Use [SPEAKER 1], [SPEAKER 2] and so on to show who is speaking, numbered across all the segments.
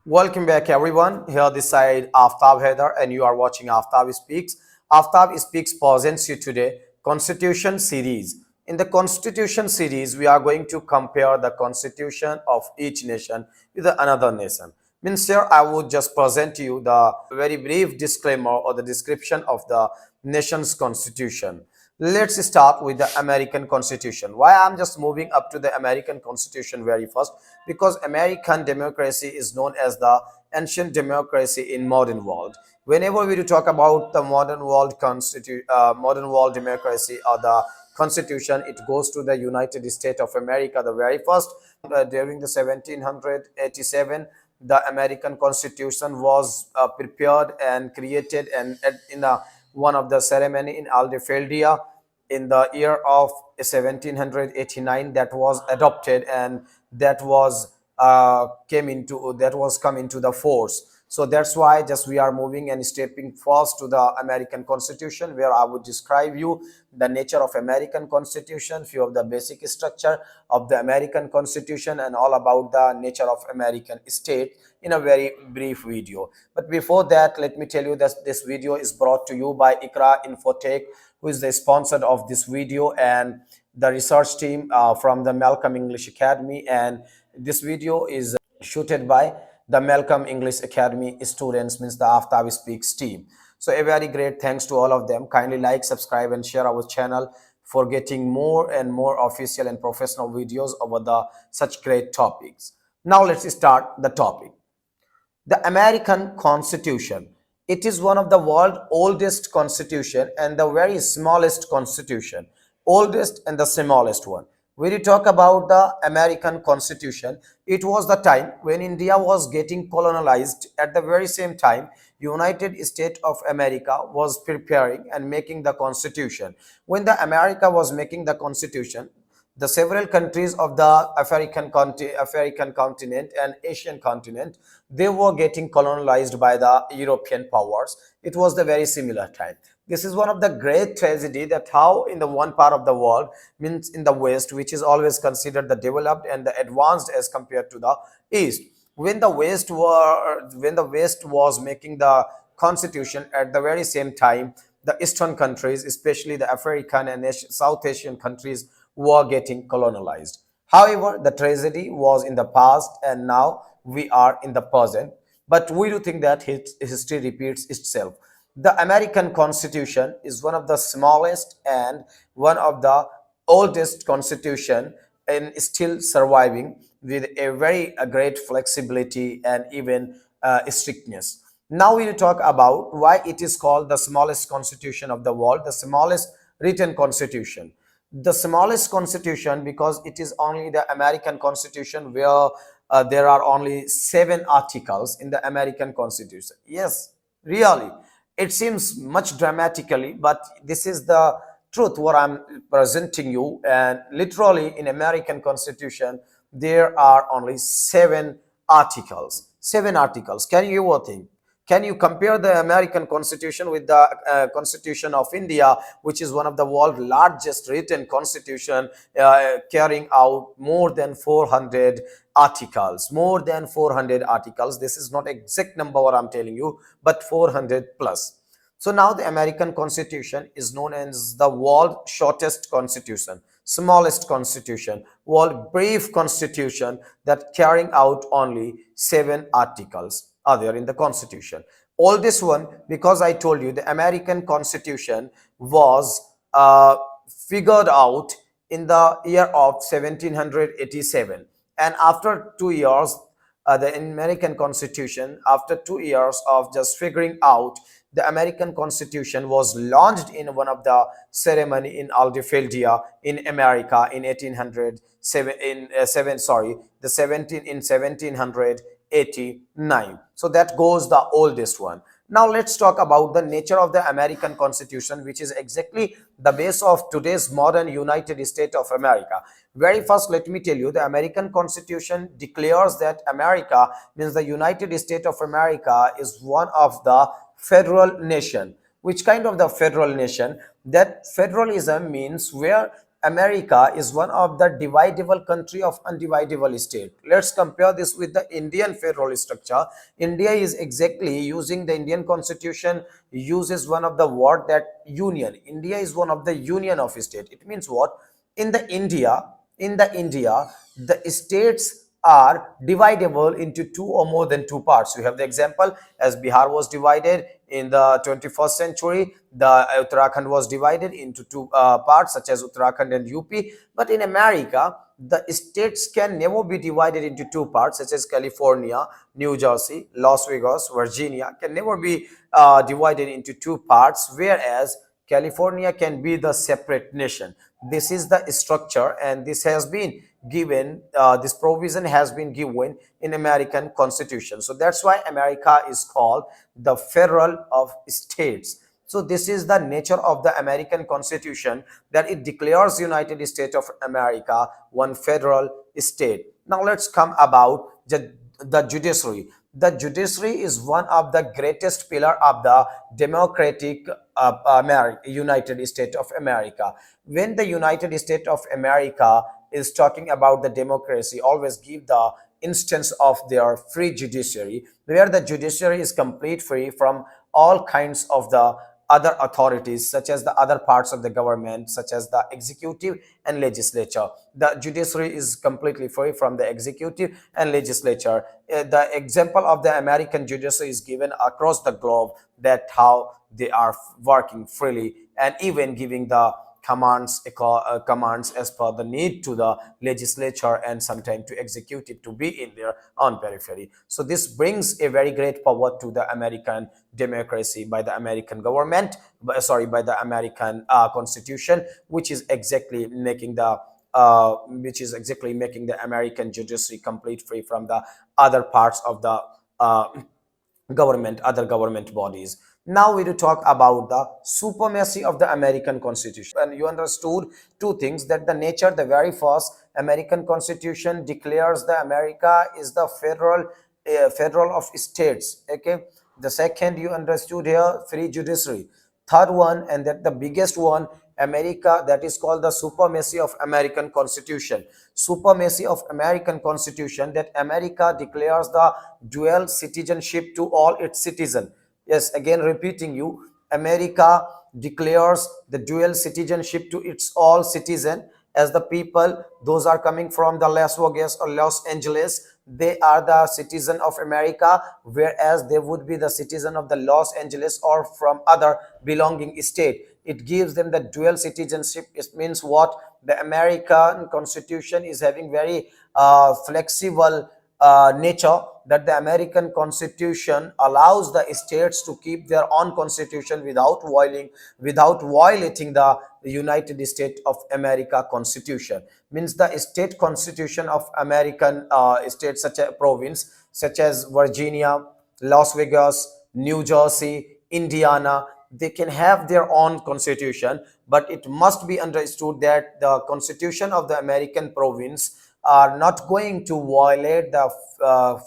[SPEAKER 1] Welcome back, everyone. Here, this side Aftab Heather, and you are watching Aftab Speaks. Aftab Speaks presents you today Constitution series. In the Constitution series, we are going to compare the Constitution of each nation with another nation. Means here, I would just present you the very brief disclaimer or the description of the nation's constitution. Let's start with the American Constitution. Why I'm just moving up to the American Constitution very first? Because American democracy is known as the ancient democracy in modern world. Whenever we do talk about the modern world democracy or the constitution, it goes to the United States of America. The very first, during the 1787, the American Constitution was prepared and created, and in one of the ceremony in Philadelphia in the year of 1789, that was adopted, and that was come into the force. So that's why just we are moving and stepping first to the American Constitution, where I would describe you the nature of American Constitution, few of the basic structure of the American Constitution, and all about the nature of American state in a very brief video. But before that, let me tell you that this video is brought to you by Ikra Infotech, who is the sponsor of this video, and the research team from the Malcolm English Academy. And this video is shooted by the Malcolm English Academy students, means the Aftab Speaks team. So a very great thanks to all of them. Kindly like, subscribe, and share our channel for getting more and more official and professional videos over the such great topics. Now let's start the topic. The American Constitution. It is one of the world's oldest constitution and the very smallest constitution. Oldest and the smallest one. When you talk about the American Constitution, it was the time when India was getting colonized. At the very same time, United States of America was preparing and making the Constitution. When the America was making the Constitution, the several countries of the African continent and Asian continent, they were getting colonized by the European powers. It was the very similar time. This is one of the great tragedy, that how in the one part of the world, means in the West, which is always considered the developed and the advanced as compared to the East, when the West was making the constitution, at the very same time the Eastern countries, especially the African and South Asian countries, were getting colonized. However, the tragedy was in the past, and now we are in the present. But we do think that history repeats itself. The American Constitution is one of the smallest and one of the oldest constitution, and still surviving with a very great flexibility and even strictness. Now we will talk about why it is called the smallest constitution of the world, the smallest written constitution. The smallest constitution because it is only the American Constitution, where there are only 7 articles in the American Constitution. Yes, really, it seems much dramatically, but this is the truth what I'm presenting you. And literally in American Constitution, there are only 7 articles. 7 articles. Can you think? Can you compare the American Constitution with the Constitution of India, which is one of the world's largest written constitution, carrying out more than 400 articles? More than 400 articles. This is not exact number what I'm telling you, but 400 plus. So now the American Constitution is known as the world's shortest constitution, smallest constitution, world brief constitution, that carrying out only 7 articles are there in the Constitution. Oldest one, because I told you the American Constitution was figured out in the year of 1787, and after 2 years, the American Constitution, after 2 years of just figuring out, the American Constitution was launched in one of the ceremony in Philadelphia in America in 1807 in the 1789. So that goes the oldest one. Now let's talk about the nature of the American Constitution, which is exactly the base of today's modern United States of America. Very first, let me tell you, the American Constitution declares that America, means the United States of America, is one of the federal nation. Which kind of the federal nation? That federalism means where America is one of the dividable country of undividable state. Let's compare this with the Indian federal structure. India is exactly using the Indian constitution uses one of the word that union. India is one of the union of state. It means what? In the India, the states are dividable into two or more than two parts. We have the example as Bihar was divided in the 21st century. The Uttarakhand was divided into two parts such as Uttarakhand and UP. But in America, the states can never be divided into two parts such as California, New Jersey, Las Vegas, Virginia can never be divided into two parts, whereas California can be the separate nation. This is the structure, and this has been given. This provision has been given in American Constitution. So that's why America is called the federal of states. So this is the nature of the American Constitution, that it declares United States of America one federal state. Now let's come about the judiciary. The judiciary is one of the greatest pillar of the democratic United States of America. When the United States of America is talking about the democracy, always give the instance of their free judiciary, where the judiciary is complete free from all kinds of the other authorities, such as the other parts of the government, such as the executive and legislature. The judiciary is completely free from the executive and legislature. The example of the American judiciary is given across the globe, that how they are working freely and even giving the commands as per the need to the legislature and sometimes to executive to be in their own periphery. So this brings a very great power to the American democracy by the American government, by the American constitution, which is exactly making the American judiciary complete free from the other parts of the uh, other government bodies. Now we will talk about the supremacy of the American Constitution. And you understood two things, that the nature, the very first American Constitution declares the America is the federal of states. Okay. The second you understood here, free judiciary. Third one, and that the biggest one, America, that is called the supremacy of American Constitution. Supremacy of American Constitution, that America declares the dual citizenship to all its citizens. Yes, again repeating you, America declares the dual citizenship to its all citizen, as the people, those are coming from the Las Vegas or Los Angeles, they are the citizen of America, whereas they would be the citizen of the Los Angeles or from other belonging state. It gives them the dual citizenship. It means what? The American Constitution is having very flexible nature, that the American Constitution allows the states to keep their own constitution without violating the United States of America Constitution. Means the state constitution of American states, such a province such as Virginia, Las Vegas, New Jersey, Indiana, they can have their own constitution, but it must be understood that the constitution of the American province are not going to violate the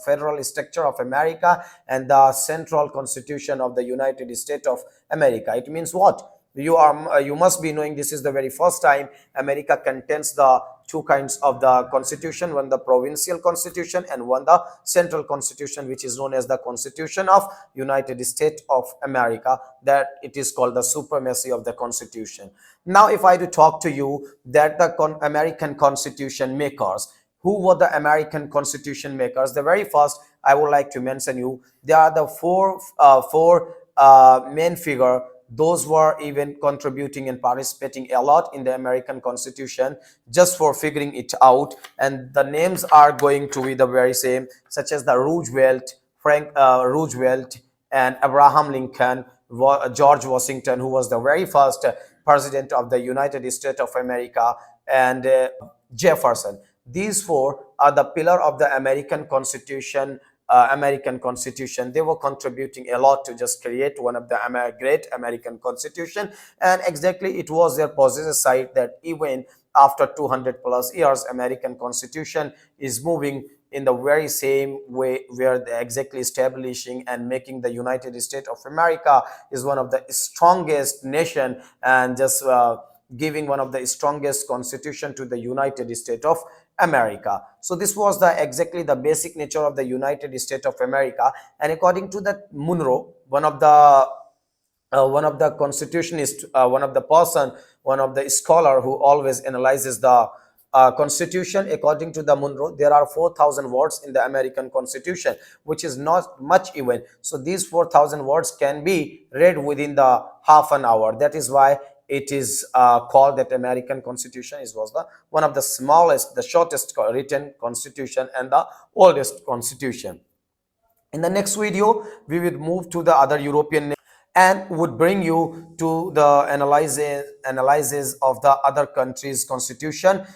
[SPEAKER 1] federal structure of America and the central constitution of the United States of America. It means what? You must be knowing this is the very first time America contains the two kinds of the constitution, one the provincial constitution and one the central constitution, which is known as the Constitution of United States of America, that it is called the supremacy of the constitution. Now if I do talk to you that the American constitution makers, who were the American constitution makers, the very first I would like to mention you, there are the four main figure. Those were even contributing and participating a lot in the American Constitution just for figuring it out, and the names are going to be the very same, such as the Roosevelt and Abraham Lincoln, George Washington, who was the very first president of the United States of America, and Jefferson. These four are the pillar of the American Constitution. They were contributing a lot to just create one of the great American Constitution, and exactly it was their positive side that even after 200 plus years, American Constitution is moving in the very same way, where they're exactly establishing and making the United States of America is one of the strongest nation, and just giving one of the strongest constitution to the United States of America. So this was the exactly the basic nature of the United States of America. And according to the Monroe, one of the constitutionist, one of the person, one of the scholar who always analyzes the constitution. According to the Monroe, there are 4,000 words in the American constitution, which is not much even. So these 4,000 words can be read within the half an hour. That is why it is called that American constitution is was the one of the smallest, the shortest written constitution and the oldest constitution. In the next video, we will move to the other European and would bring you to the analysis of the other countries' constitution.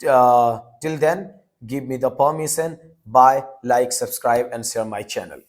[SPEAKER 1] Till then, give me the permission. Bye, like, subscribe, and share my channel.